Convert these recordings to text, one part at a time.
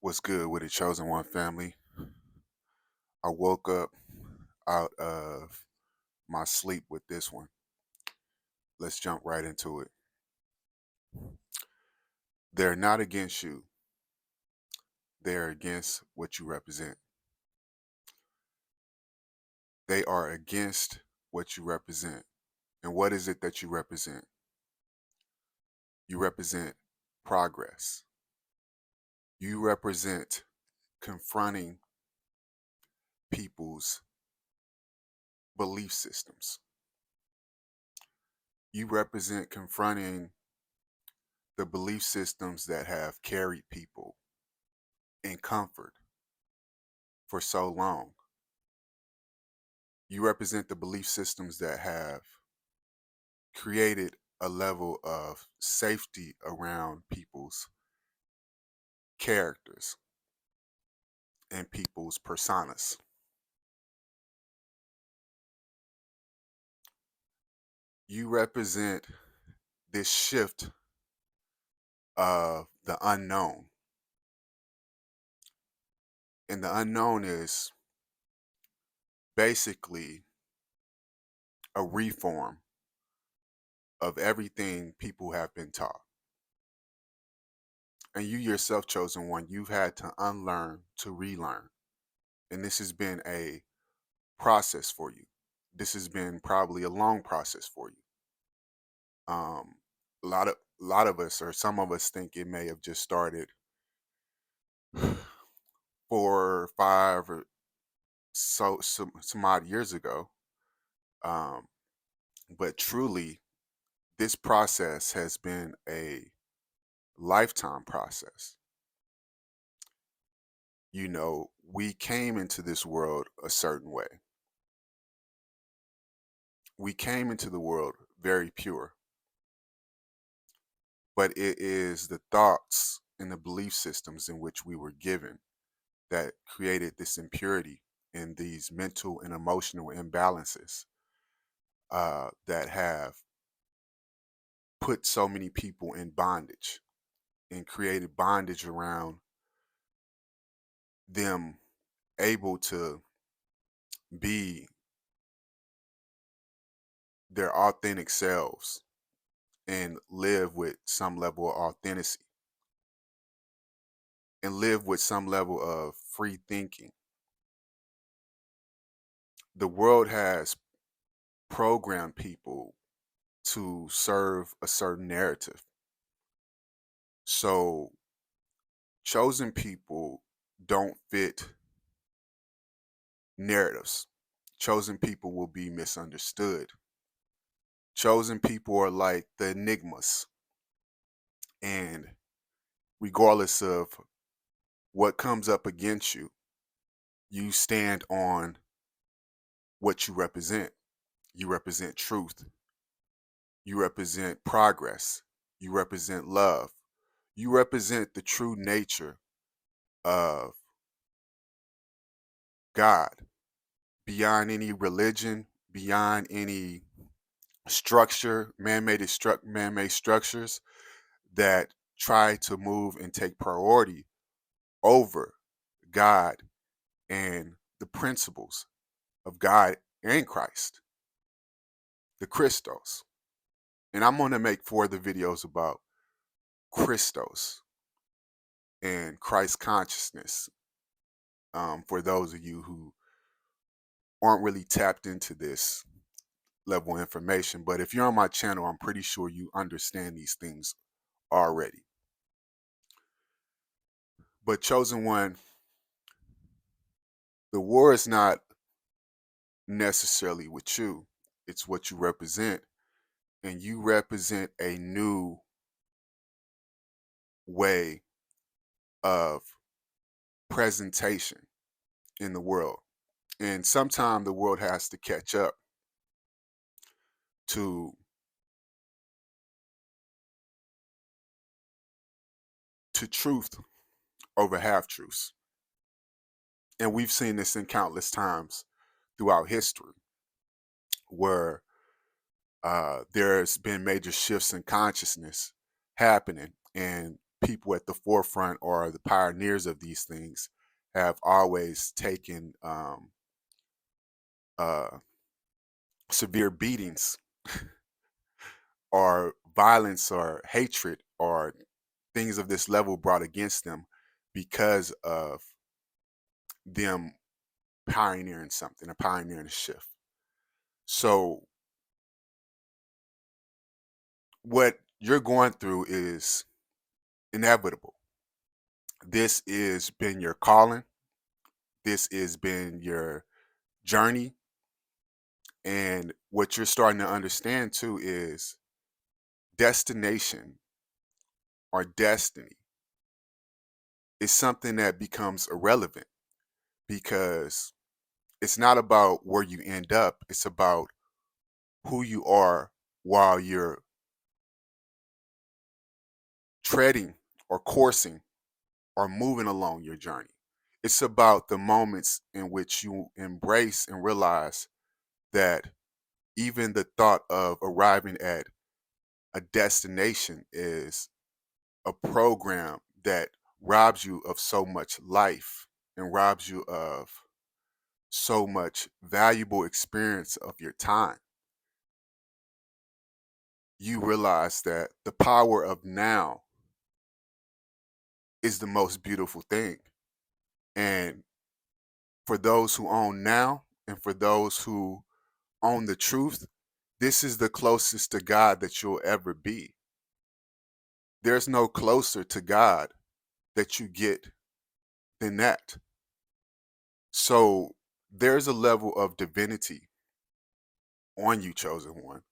What's good with the Chosen One family? I woke up out of my sleep with this one. Let's jump right into it. They're not against you, they're against what you represent. They are against what you represent. And what is it that you represent? You represent progress, you represent confronting people's belief systems, you represent confronting the belief systems that have carried people in comfort for so long. You represent the belief systems that have created a level of safety around people's characters and people's personas. You represent this shift of the unknown. And the unknown is basically a reform of everything people have been taught. And you yourself, chosen one, you've had to unlearn to relearn. And this has been a process for you. This has been probably a long process for you. Um, a lot of us, or some of us, think it may have just started 4 or 5 or some odd years ago. Um, but truly, this process has been a lifetime process. We came into this world a certain way. We came into the world very pure, but it is the thoughts and the belief systems in which we were given that created this impurity and these mental and emotional imbalances that have put so many people in bondage and created bondage around them able to be their authentic selves and live with some level of authenticity and live with some level of free thinking. The world has programmed people to serve a certain narrative. So chosen people don't fit narratives. Chosen people will be misunderstood. Chosen people are like the enigmas. And regardless of what comes up against you, you stand on what you represent. You represent truth. You represent progress. You represent love. You represent the true nature of God beyond any religion, beyond any structure, man-made structures that try to move and take priority over God and the principles of God and Christ, the Christos. And I'm going to make 4 other videos about Christos and Christ consciousness for those of you who aren't really tapped into this level of information. But if you're on my channel, I'm pretty sure you understand these things already. But chosen one, the war is not necessarily with you, it's what you represent. And you represent a new way of presentation in the world. And sometimes the world has to catch up to truth over half truths. And we've seen this in countless times throughout history where there's been major shifts in consciousness happening, and people at the forefront or the pioneers of these things have always taken uh, severe beatings or violence or hatred or things of this level brought against them because of them pioneering something, a pioneering a shift. So what you're going through is inevitable. This has been your calling. This has been your journey. And what you're starting to understand too is destination or destiny is something that becomes irrelevant because it's not about where you end up, it's about who you are while you're treading or coursing or moving along your journey. It's about the moments in which you embrace and realize that even the thought of arriving at a destination is a program that robs you of so much life and robs you of so much valuable experience of your time. You realize that the power of now is the most beautiful thing. And for those who own now and for those who own the truth, this is the closest to God that you'll ever be. There's no closer to God that you get than that. So there's a level of divinity on you, chosen one.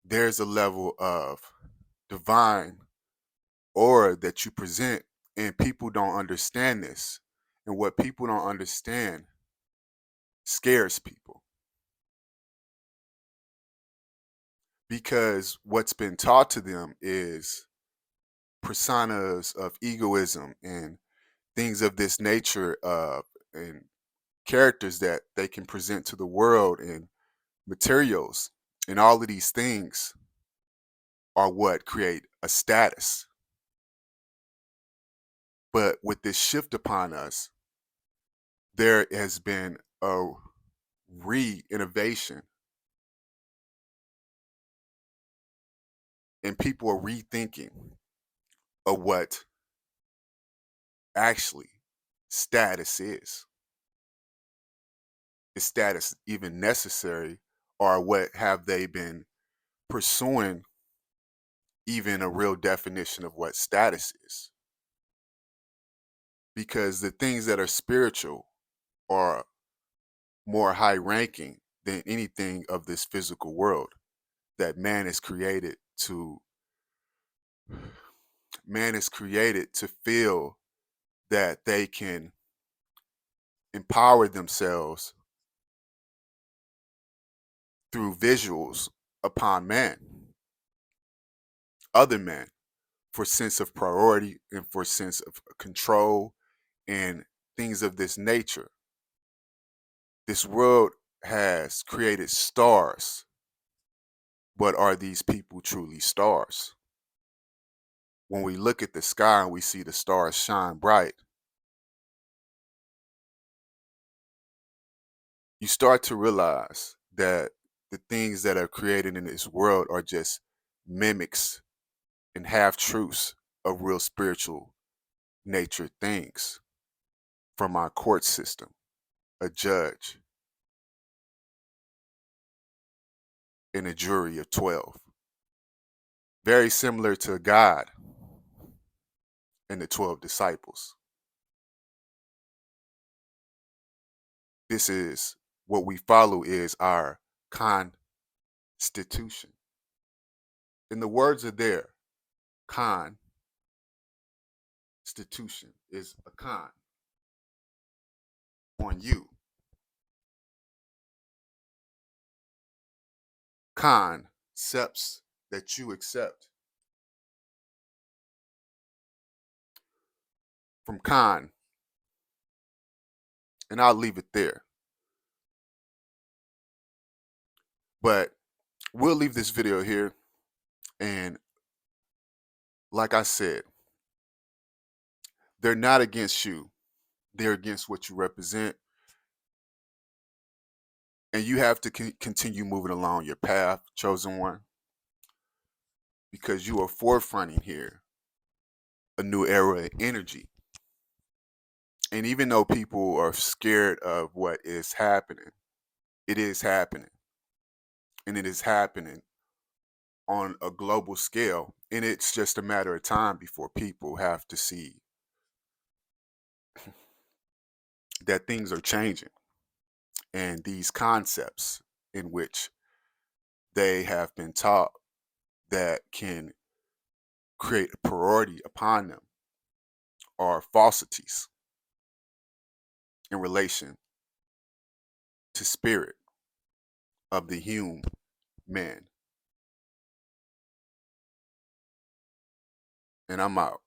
There's a level of divine aura that you present, and people don't understand this. And what people don't understand scares people because what's been taught to them is personas of egoism and things of this nature and characters that they can present to the world and materials and all of these things are what create a status. But with this shift upon us, there has been a re-innovation and people are rethinking of what actually status is. Is status even necessary, or what have they been pursuing even a real definition of what status is? Because the things that are spiritual are more high ranking than anything of this physical world that man is created to feel that they can empower themselves through visuals upon man, other men, for sense of priority and for sense of control and things of this nature. This world has created stars, but are these people truly stars? When we look at the sky and we see the stars shine bright, you start to realize that the things that are created in this world are just mimics and half truths of real spiritual nature things from our court system, a judge, and a jury of 12. Very similar to God and the 12 disciples. This is what we follow is our constitution. And the words are there. Constitution is a con on you. Concepts that you accept from con, and I'll leave it there. But we'll leave this video here. And like I said, They're not against you. They're against what you represent, and you have to continue moving along your path, chosen one, because you are forefronting here a new era of energy. And even though people are scared of what is happening, it is happening, and it is happening on a global scale. And it's just a matter of time before people have to see that things are changing, and these concepts in which they have been taught that can create a priority upon them are falsities in relation to spirit of the human man. And I'm out.